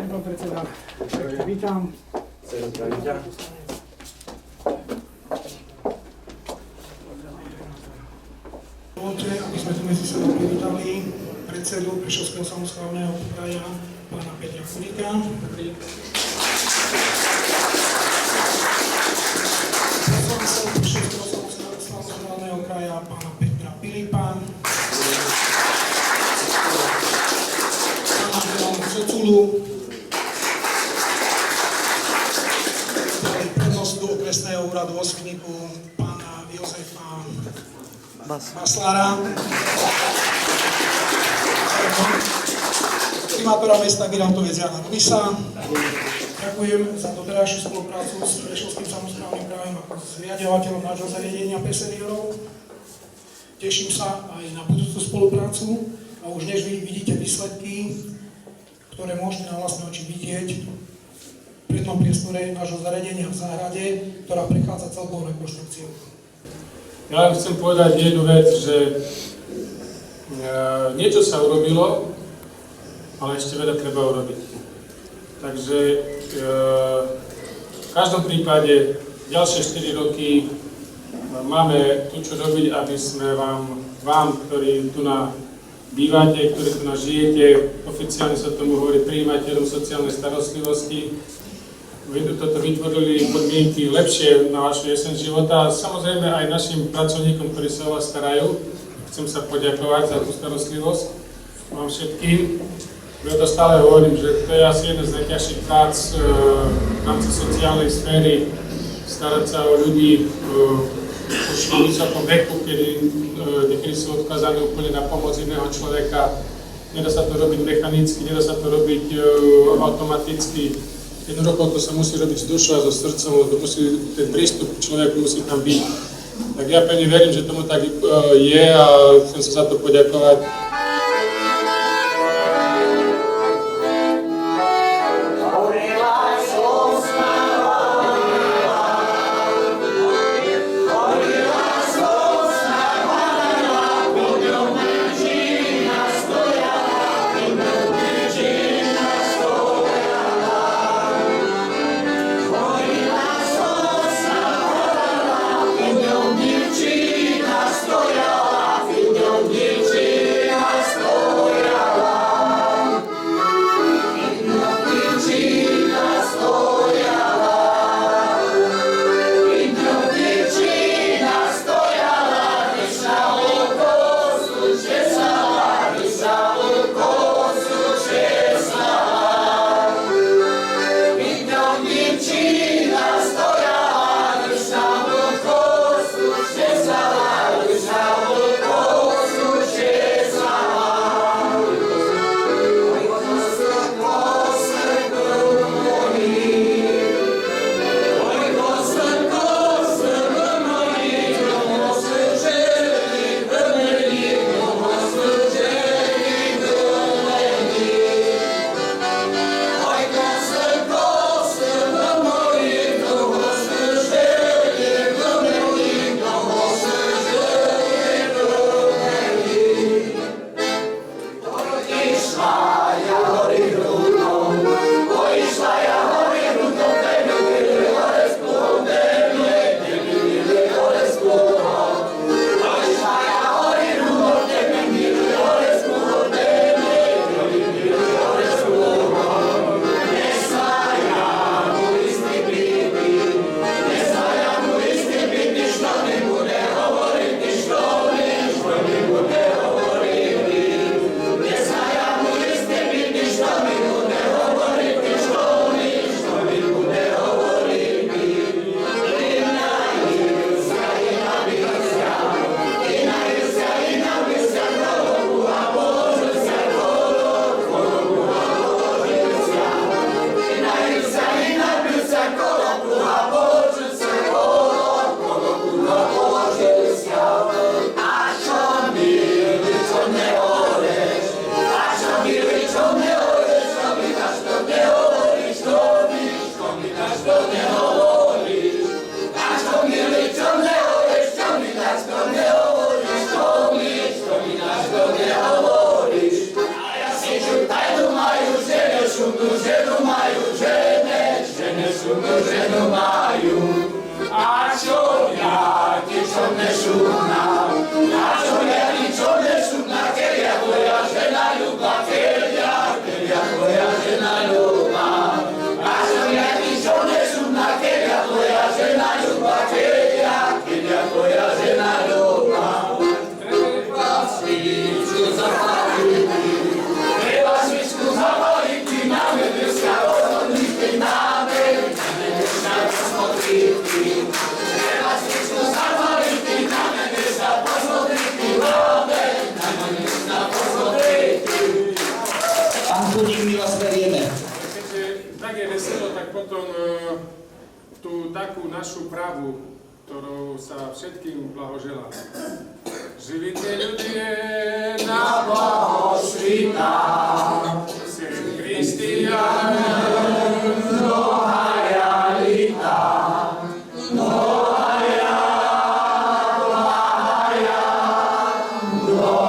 pán predseda. Vítam. Dovolte, aby sme tu medzi sebou privítali predsedu Prešovského samosprávneho kraja, pána Petra Kulíka. Poslancov Prešovského samosprávneho kraja, pána Petra Pilipa. Pána Milana Ceculu. Prednostu okresného úradu vo Sviniku, pána Jozefa Maslára. Primátora mesta Girantovec Jana Rumisa. Ďakujem za doterajšiu spoluprácu s Prešovským samosprávnym krajom ako s riaďovateľom nášho zariadenia pre seniorov. Teším sa aj na budúcu spoluprácu a už dnes vidíte výsledky, ktoré môžete na vlastné oči vidieť v prednom priestore nášho zariadenia v záhrade, ktorá prechádza celkovou rekonštrukciou. Ja len chcem povedať jednu vec, že niečo sa urobilo, ale ešte veľa treba urobiť. Takže v každom prípade ďalšie 4 roky máme tu čo robiť, aby sme vám, ktorí tu bývate, ktorí tu žijete, oficiálne sa tomu hovorí prijímateľom sociálnej starostlivosti, toto vytvorili podmienky lepšie na vašu jeseň života a samozrejme aj našim pracovníkom, ktorí sa o vás starajú. Chcem sa poďakovať za tú starostlivosť vám všetkým. Ja to stále hovorím, že to je asi jedna z najťažších prác v rámci sociálnej sféry, starať sa o ľudí už v vysokom veku, kedy sú odkázaní úplne na pomoc iného človeka. Nedá sa to robiť mechanicky, nedá sa to robiť automaticky. Jednoducho to sa musí robiť z dušou a so srdcom, ten prístup k človeku musí tam byť. Tak ja pevne verím, že tomu tak je a chcem sa za to poďakovať. Že takú našu pravu, ktorou sa všetkým blahoželá. Živite ľudie na blaho svita, Syn Kristián, mnohaja lita, mnohaja, mnohaja, mnohaja.